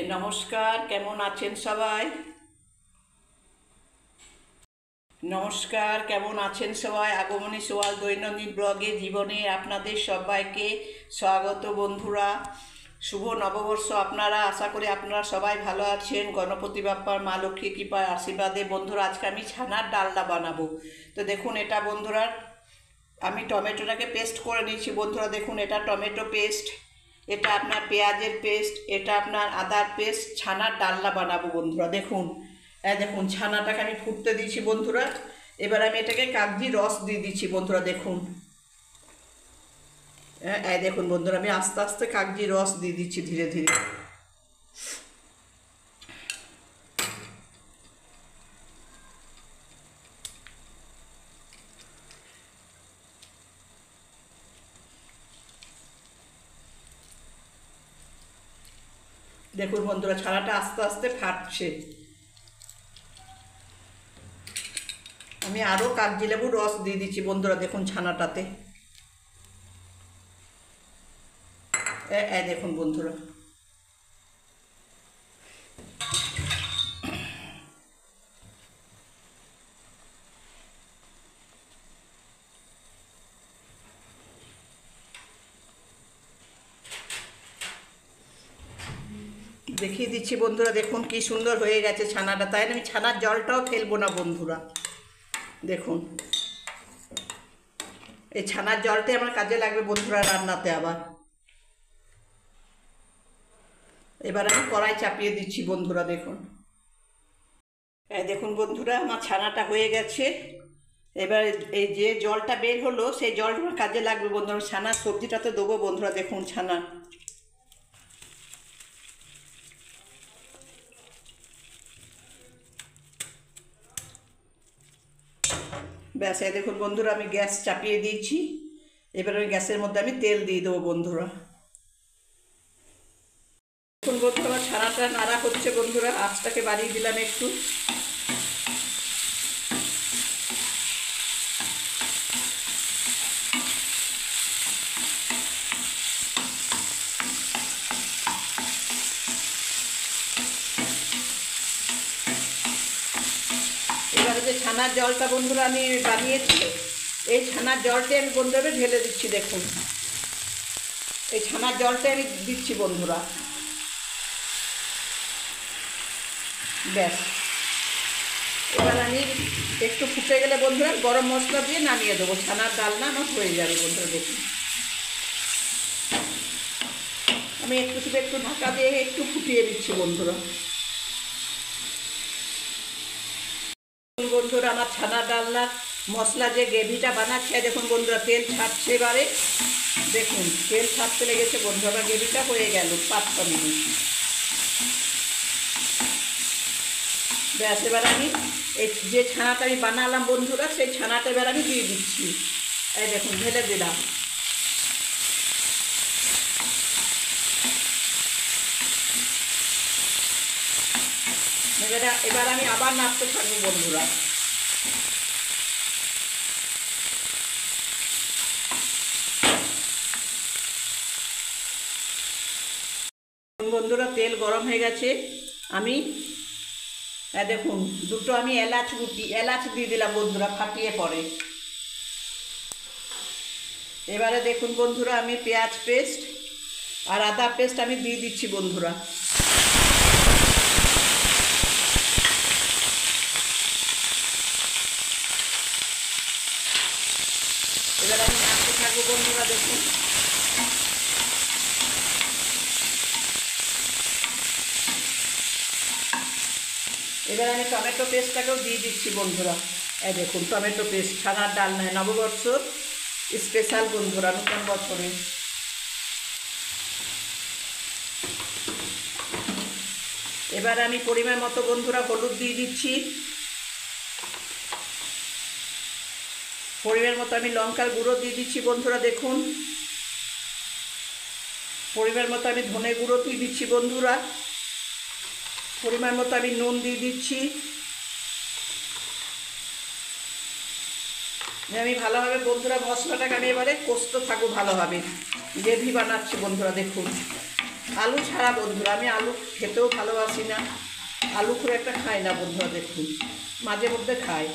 নমস্কার, কেমন আছেন সবাই? নমস্কার, কেমন আছেন সবাই? আগমনী সোয়াল দৈনন্দিন ব্লগে জীবনে আপনাদের সবাইকে স্বাগত। বন্ধুরা, শুভ নববর্ষ। আপনারা, আশা করি আপনারা সবাই ভালো আছেন। গণপতি বাপ্পার, মা লক্ষ্মী কৃপার আশীর্বাদে। বন্ধুরা, আজকে আমি ছানার ডালনা বানাবো। তো দেখুন, এটা বন্ধুরা আমি টমেটোটাকে পেস্ট করে নিয়েছি। বন্ধুরা দেখুন, এটা টমেটো পেস্ট, এটা আপনার পেঁয়াজের পেস্ট, এটা আপনার আদার পেস্ট। ছানার ডালনা বানাবো বন্ধুরা। দেখুন, দেখুন ছানাটাকে আমি ফুটতে দিয়েছি বন্ধুরা। এবার আমি এটাকে কাগজি রস দিয়ে দিচ্ছি বন্ধুরা। দেখুন, দেখুন বন্ধুরা, আমি আস্তে আস্তে কাগজি রস দিয়ে দিচ্ছি ধীরে ধীরে। দেখুন বন্ধুরা, ছানাটা আস্তে আস্তে ফাটছে। আমি আরও কাগজি লেবুর রস দিয়ে দিচ্ছি বন্ধুরা। দেখুন ছানাটাতে, দেখুন বন্ধুরা, দেখিয়ে দিচ্ছি বন্ধুরা। দেখুন কি সুন্দর হয়ে গেছে ছানাটা। তাই আমি ছানার জলটাও ফেলবো না বন্ধুরা। দেখুন, এই ছানার জলটাই আমার কাজে লাগবে বন্ধুরা রান্নাতে আবার। এবার আমি কড়াই চাপিয়ে দিচ্ছি বন্ধুরা। দেখুন, দেখুন বন্ধুরা, আমার ছানাটা হয়ে গেছে। এবার এই যে জলটা বের হলো, সেই জলটা আমার কাজে লাগবে বন্ধুরা। ছানার সবজিটাতে দেবো বন্ধুরা। দেখুন ছানা, ব্যাস। দেখুন বন্ধুরা, আমি গ্যাস চাপিয়ে দিয়েছি। এবার ওই গ্যাসের মধ্যে আমি তেল দিয়ে দেবো বন্ধুরা। দেখুন বন্ধুরা, আমার ছানাটা নাড়া হচ্ছে বন্ধুরা। আঁচটাকে বাড়িয়ে দিলাম একটু। এবারে যে ছানার জলটা বন্ধুরা আমি বানিয়েছি, এই ছানার জলটাই আমি বন্ধুরা ঢেলে দিচ্ছি। দেখুন, এই ছানার জলটাই আমি দিচ্ছি বন্ধুরা। ব্যাস। এবার আমি একটু ফুটে গেলে বন্ধুরা গরম মশলা দিয়ে নামিয়ে দেবো। ছানার ডালনা আমার হয়ে যাবে বন্ধুরা। দেখুন, আমি একটু ঢাকা দিয়ে একটু ফুটিয়ে দিচ্ছি বন্ধুরা। বন্ধুরা, আমার ছানা ডালনার মশলা যে গ্রেভিটা বানাচ্ছে, দেখুন বন্ধুরা তেল ছাড়ছে এবারে। দেখুন তেল ছাড়তে লেগেছে বন্ধুরা। আমার গ্রেভিটা হয়ে গেল 5 মিনিট। ব্যাস। এবার আমি এই যে ছানাটা আমি বানালাম বন্ধুরা, সেই ছানাটা এবার আমি দিয়ে দিচ্ছি। এই দেখুন, ঢেলে দিলাম। এবার আমি আবার নাড়তে থাকবো বন্ধুরা। বন্ধুরা, তেল গরম হয়ে গেছে। আমি দেখুন দুটো আমি এলাচ দিয়ে দিলাম বন্ধুরা, ফাটিয়ে পরে। এবারে দেখুন বন্ধুরা, আমি পেঁয়াজ পেস্ট আর আদা পেস্ট আমি দিয়ে দিচ্ছি বন্ধুরা। এবার আমি নাড়তে থাকবো বন্ধুরা। দেখুন, এবার আমি টমেটো পেস্টটাকেও দিয়ে দিচ্ছি বন্ধুরা। দেখুন টমেটো পেস্ট, ছানার ডালনায় নববর্ষ স্পেশাল বন্ধুরা, নতুন বছরে। এবার আমি পরিমাণ মতো বন্ধুরা হলুদ দিয়ে দিচ্ছি। পরিমাণ মতো আমি লঙ্কার গুঁড়ো দিয়ে দিচ্ছি বন্ধুরা। দেখুন, পরিমাণ মতো আমি ধনে গুঁড়ো দিয়ে দিচ্ছি বন্ধুরা। পরিমাণ মতো আমি নুন দিয়ে দিচ্ছি। আমি ভালোভাবে বন্ধুরা মশলাটাকে আমি এবারে কষতে থাকবো ভালোভাবে। গ্রেভি বানাচ্ছি বন্ধুরা। দেখুন, আলু ছাড়া বন্ধুরা, আমি আলু খেতেও ভালোবাসি না, আলু খুব একটা খাই না বন্ধুরা, দেখুন মাঝে মধ্যে খাই।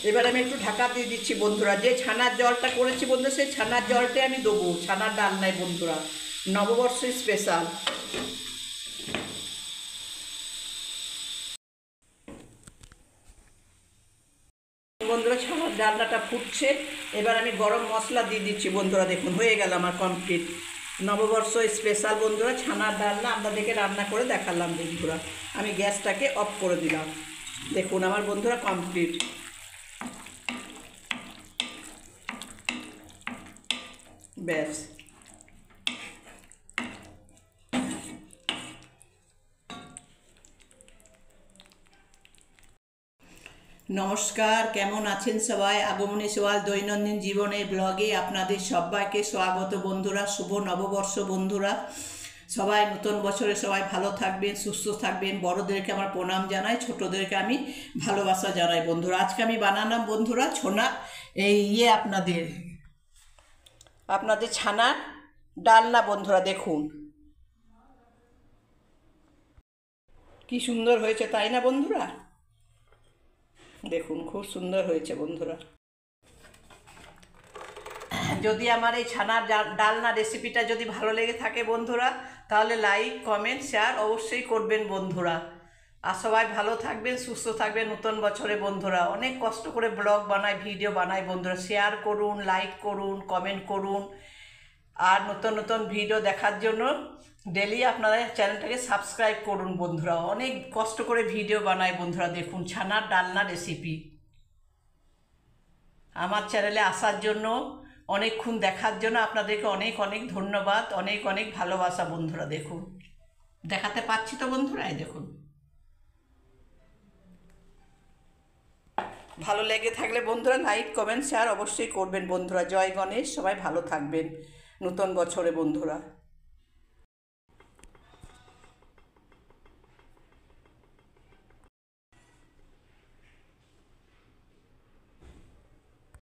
এবার আমি একটু ঢাকা দিয়ে দিচ্ছি বন্ধুরা। যে ছানার জলটা করেছি বন্ধুরা, সেই ছানার জলটাই আমি দেবো ছানার ডালনায় বন্ধুরা, নববর্ষ স্পেশাল। বন্ধুরা ছানার ডালনাটা ফুটছে, এবার আমি গরম মশলা দিয়ে দিচ্ছি বন্ধুরা। দেখুন হয়ে গেল আমার কমপ্লিট নববর্ষ স্পেশাল বন্ধুরা ছানার ডালনা আপনাদেরকে রান্না করে দেখালাম বন্ধুরা। আমি গ্যাসটাকে অফ করে দিলাম। দেখুন আমার বন্ধুরা কমপ্লিট। ব্যাস, নমস্কার, কেমন আছেন সবাই? আগমনী সোয়াল দৈনন্দিন জীবনে ব্লগে আপনাদের সবাইকে স্বাগত বন্ধুরা। শুভ নববর্ষ বন্ধুরা। সবাই নতুন বছরে সবাই ভালো থাকবেন, সুস্থ থাকবেন। বড়োদেরকে আমার প্রণাম জানাই, ছোটোদেরকে আমি ভালোবাসা জানাই বন্ধুরা। আজকে আমি বানালাম বন্ধুরা আপনাদের ছানার ডালনা বন্ধুরা। দেখুন কি সুন্দর হয়েছে, তাই না বন্ধুরা? দেখুন খুব সুন্দর হয়েছে বন্ধুরা। যদি আমার এই ছানার ডালনা রেসিপিটা যদি ভালো লেগে থাকে বন্ধুরা, তাহলে লাইক কমেন্ট শেয়ার অবশ্যই করবেন বন্ধুরা। আর সবাই ভালো থাকবেন, সুস্থ থাকবেন নতুন বছরে বন্ধুরা। অনেক কষ্ট করে ব্লগ বানাই, ভিডিও বানাই বন্ধুরা। শেয়ার করুন, লাইক করুন, কমেন্ট করুন। আর নতুন নতুন ভিডিও দেখার জন্য ডেলি আপনারা চ্যানেলটাকে সাবস্ক্রাইব করুন বন্ধুরা। অনেক কষ্ট করে ভিডিও বানাই বন্ধুরা। দেখুন ছানার ডালনা রেসিপি। আমার চ্যানেলে আসার জন্য, অনেকক্ষণ দেখার জন্য আপনাদেরকে অনেক অনেক ধন্যবাদ, অনেক অনেক ভালোবাসা বন্ধুরা। দেখুন দেখাতে পাচ্ছি তো বন্ধুরা, এই দেখুন। ভালো লেগে থাকলে বন্ধুরা লাইক কমেন্ট শেয়ার অবশ্যই করবেন বন্ধুরা। জয় গণেশ, সবাই ভালো থাকবেন নতুন বছরে বন্ধুরা।